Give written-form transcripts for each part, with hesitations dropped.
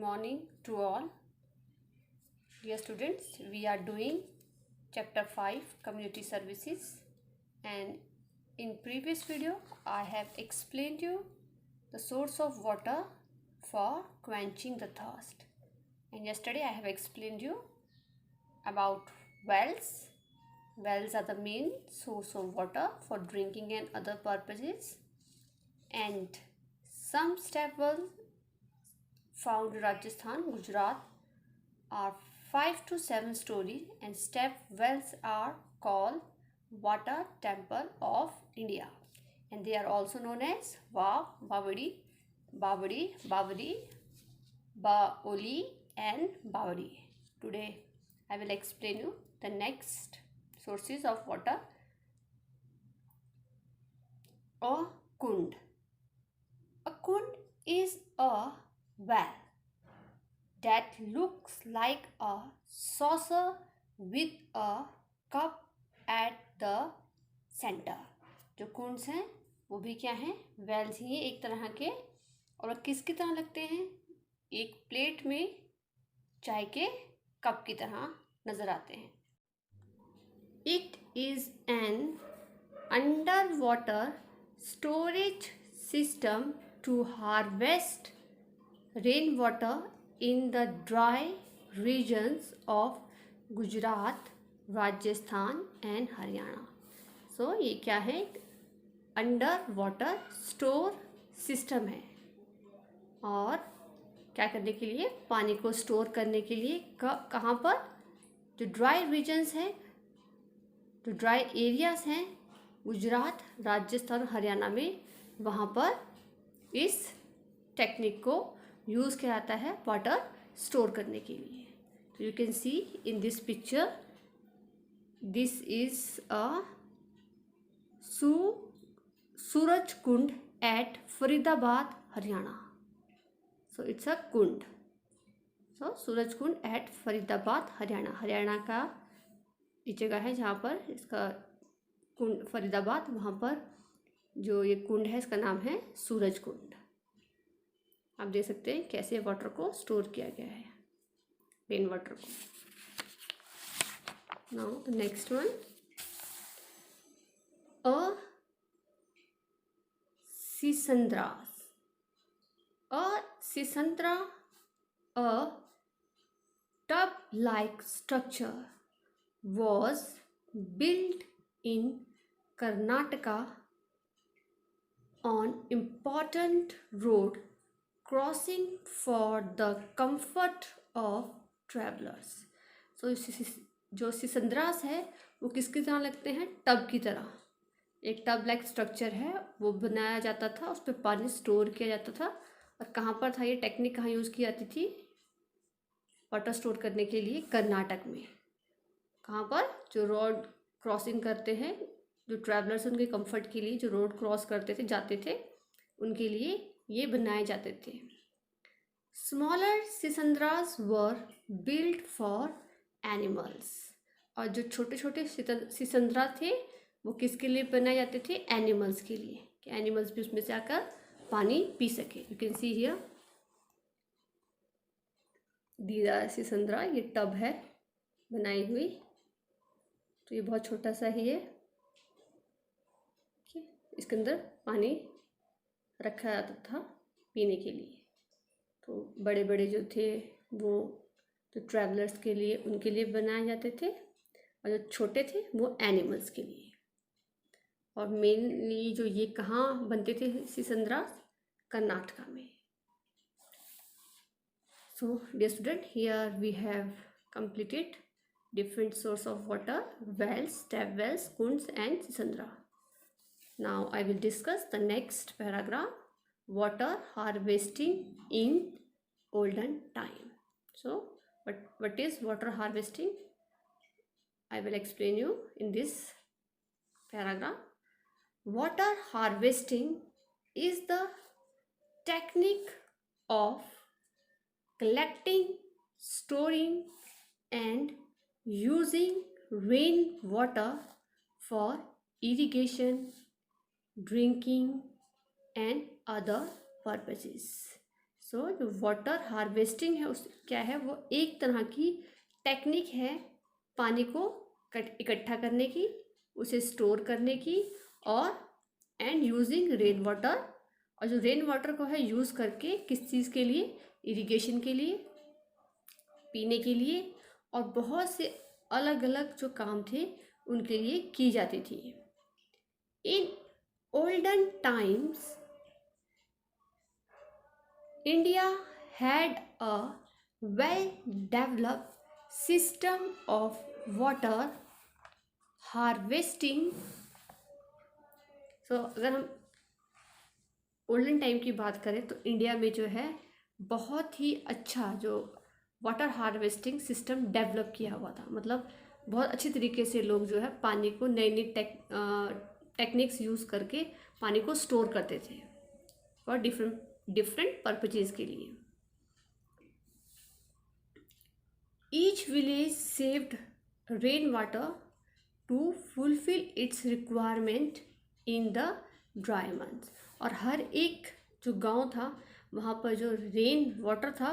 morning to all. Dear students, we are doing chapter 5 community services, and in previous video I have explained you the source of water for quenching the thirst, and yesterday I have explained you about wells. Wells are the main source of water for drinking and other purposes, and some step wells found in Rajasthan, Gujarat are 5 to 7 story, and step wells are called Water Temple of India, and they are also known as Vav, Bavadi, Baoli and Bavadi. Today I will explain you the next sources of water. A kund. A kund is a well that looks like a saucer with a cup at the center. जो कुंड्स हैं वो भी क्या हैं, Wales ही हैं एक तरह के, और किसकी तरह लगते हैं, एक प्लेट में चाय के कप की तरह नजर आते हैं. It is an underwater storage system to harvest rainwater in the dry regions of Gujarat, Rajasthan and Haryana. So ये क्या है, अंडर वाटर स्टोर सिस्टम है, और क्या करने के लिए, पानी को स्टोर करने के लिए. कहाँ पर, जो ड्राई रीजन्स हैं, जो ड्राई एरियाज हैं गुजरात, राजस्थान, हरियाणा में, वहाँ पर इस टेक्निक को यूज़ किया जाता है वाटर स्टोर करने के लिए. तो you can see in this picture, this is a Suraj Kund at Faridabad, Haryana. So it's a kund. So Suraj Kund at Faridabad, Haryana. Haryana का ये जगह है जहाँ पर इसका कुंड, फरीदाबाद, वहाँ पर जो ये कुंड है इसका नाम है सूरज कुंड. आप देख सकते हैं कैसे वाटर को स्टोर किया गया है, रेन वाटर को. Now the next one, a cisterns. A cistern, a tub-like structure, was built in Karnataka on important road crossing for the comfort of travelers. So जो सिसंद्रास है वो किसकी तरह लगते हैं, टब की तरह. एक टब लाइक स्ट्रक्चर है, वो बनाया जाता था, उस पर पानी स्टोर किया जाता था. और कहाँ पर था ये टेक्निक, कहाँ यूज़ की जाती थी वाटर स्टोर करने के लिए, कर्नाटक में. कहाँ पर, जो रोड क्रॉसिंग करते हैं, जो ट्रैवलर्स उनके कंफर्ट के लिए जो रोड क्रॉस करते थे, जाते थे, उनके लिए ये बनाए जाते थे. Smaller cisterns were build for animals. और जो छोटे छोटे सिसंद्रा थे वो किसके लिए बनाए जाते थे, एनिमल्स के लिए, कि एनिमल्स भी उसमें से आकर पानी पी सके. यू कैन सी हियर दीदा सिसंद्रा, ये टब है बनाई हुई. तो ये बहुत छोटा सा ही है, इसके अंदर पानी रखा जाता था पीने के लिए. तो बड़े बड़े जो थे वो जो ट्रैवलर्स के लिए, उनके लिए बनाए जाते थे, और जो छोटे थे वो एनिमल्स के लिए. और मेनली जो ये कहाँ बनते थे सिसंद्रा, कर्नाटका में. So dear student, here we have completed different source of water: wells, step wells, kunds and sisandra. Now I will discuss the next paragraph, water harvesting in olden time. So what is water harvesting? I will explain you in this paragraph. Water harvesting is the technique of collecting, storing and using rainwater for irrigation, drinking and other purposes. सो जो water harvesting है उस क्या है, वो एक तरह की technique है पानी को इकट्ठा करने की, उसे स्टोर करने की, और एंड यूजिंग रेन वाटर, और जो रेन वाटर को है यूज़ करके किस चीज़ के लिए, इरिगेशन के लिए, पीने के लिए, और बहुत से अलग अलग जो काम थे उनके लिए की जाती थी। In olden times India had a well developed system of water harvesting. So अगर हम ओल्डन टाइम की बात करें तो इंडिया में जो है बहुत ही अच्छा जो वाटर हार्वेस्टिंग सिस्टम डेवलप किया हुआ था। मतलब बहुत अच्छे तरीके से लोग जो है पानी को नई नई टेक्निक्स यूज़ करके पानी को स्टोर करते थे और डिफरेंट डिफरेंट पर्पजेज़ के लिए। Each village saved rain water to fulfil its requirement in the dry months. और हर एक जो गांव था वहाँ पर जो रेन वाटर था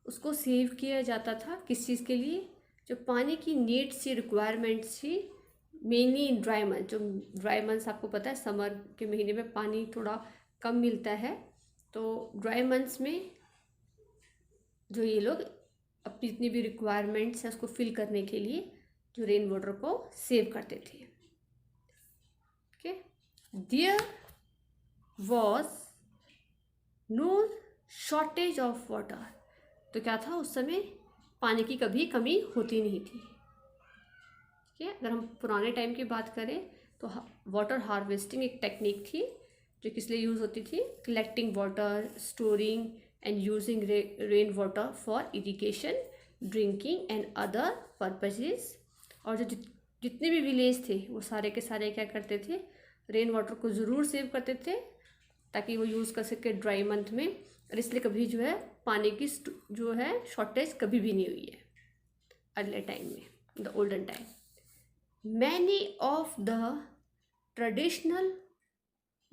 उसको सेव किया जाता था। किस चीज़ के लिए, जो पानी की नीड्स थी, रिक्वायरमेंट्स थी, मेनली इन ड्राई मंथ। जो ड्राई मंथ्स आपको पता है समर के महीने में पानी थोड़ा कम मिलता है, तो ड्राई मंथ्स में जो ये लोग अपनी जितनी भी रिक्वायरमेंट्स है उसको फिल करने के लिए जो रेन वाटर को सेव करते थे। Okay, there was no shortage of water. तो क्या था, उस समय पानी की कभी कमी होती नहीं थी। ठीक है, अगर हम पुराने टाइम की बात करें तो वाटर हार्वेस्टिंग एक टेक्निक थी जो किस लिए यूज़ होती थी, collecting water, storing and using rain water for irrigation, drinking and other purposes. और जो जितने भी विलेज थे वो सारे के सारे क्या करते थे, रेन वाटर को ज़रूर सेव करते थे ताकि वो यूज़ कर सके ड्राई मंथ में। और इसलिए कभी जो है पानी की जो है शॉर्टेज कभी भी नहीं हुई है अगले टाइम में, the olden time. Many of the traditional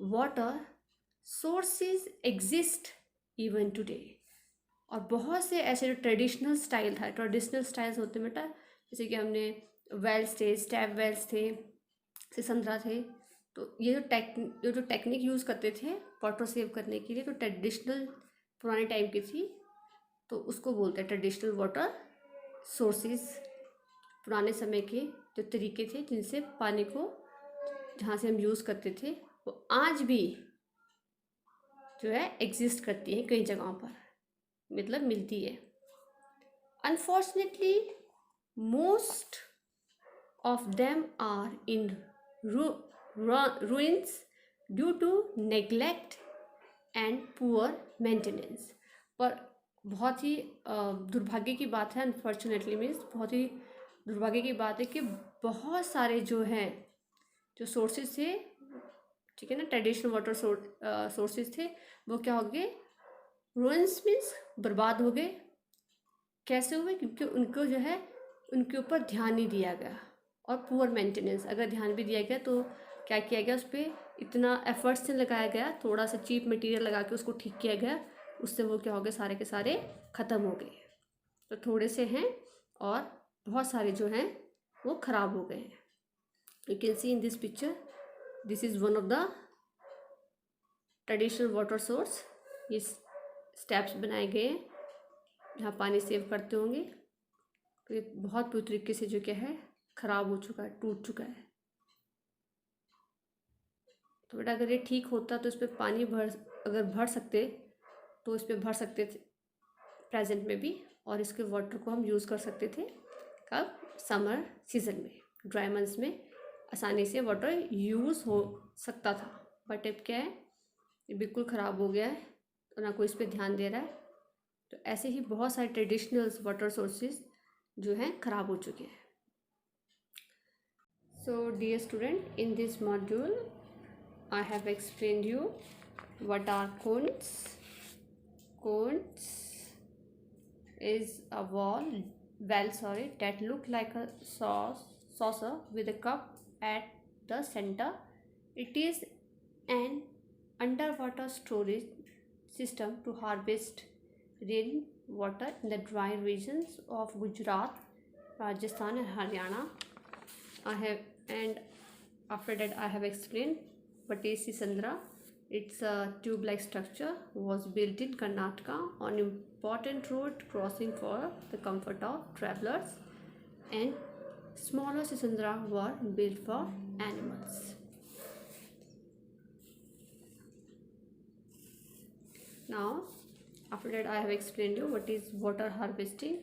water sources exist even today. और बहुत से ऐसे जो ट्रेडिशनल स्टाइल था, ट्रेडिशनल स्टाइल्स होते हैं बेटा, जैसे कि हमने वेल्स थे, स्टेप वेल्स थे, सिसंद्रा थे। तो ये जो टेक्निक यूज़ करते थे वाटर सेव करने के लिए, तो ट्रेडिशनल पुराने टाइम की थी, तो उसको बोलते हैं ट्रेडिशनल वाटर सोर्सेज। पुराने समय के जो तरीके थे जिनसे पानी को जहाँ से हम यूज़ करते थे वो आज भी जो है एग्जिस्ट करती हैं कई जगहों पर, मतलब मिलती है। Unfortunately most of them are in ruins due to neglect and poor maintenance। पर बहुत ही दुर्भाग्य की बात है, अनफॉर्चुनेटली मीन्स बहुत ही दुर्भाग्य की बात है कि बहुत सारे जो हैं जो सोर्सेज थे, ठीक है ना, ट्रेडिशनल वाटर सोर्सेज थे, वो क्या हो गए, ruins मीन्स बर्बाद हो गए। कैसे हुए, क्योंकि उनको जो है उनके ऊपर ध्यान नहीं दिया गया, और पुअर मेंटेनेंस। अगर ध्यान भी दिया गया तो क्या किया गया, उस पर इतना एफर्ट्स नहीं लगाया गया, थोड़ा सा चीप मटेरियल लगा के उसको ठीक किया गया, उससे वो क्या हो गए, सारे के सारे ख़त्म हो गए। तो थोड़े से हैं और बहुत सारे जो हैं वो ख़राब हो गए हैं। You can see in this picture, this is one of the traditional water source. ये स्टेप्स बनाए गए हैं जहाँ पानी सेव करते होंगे। तो ये बहुत पूरी तरीके से जो क्या है ख़राब हो चुका है, टूट चुका है। तो बेटा अगर ये ठीक होता तो इस पर पानी अगर भर सकते तो इस पर भर सकते थे प्रेजेंट में भी, और इसके वाटर को हम यूज़ कर सकते थे कब, समर सीज़न में, ड्राई मंथ्स में आसानी से वाटर यूज़ हो सकता था। बट अब क्या है, ये बिल्कुल ख़राब हो गया है, तो ना कोई इस पर ध्यान दे रहा है। तो ऐसे ही बहुत सारे ट्रेडिशनल वाटर सोर्सेज जो हैं ख़राब हो चुके हैं। So dear student, in this module I have explained you what are cones. Cones is a well that look like a saucer with a cup at the center. It is an underwater storage system to harvest rain water in the dry regions of Gujarat, Rajasthan and Haryana. And after that I have explained what is Sisandra. It's a tube-like structure, was built in Karnataka on important road crossing for the comfort of travelers, and smaller Sisandra were built for animals. Now after that I have explained you what is water harvesting.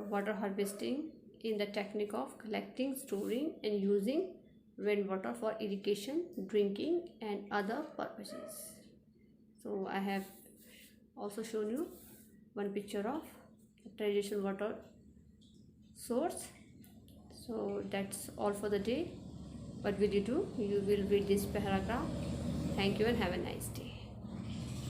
Water harvesting in the technique of collecting, storing and using rainwater for irrigation, drinking and other purposes. So I have also shown you one picture of traditional water source. So that's all for the day. What will you do? You will read this paragraph. Thank you and have a nice day.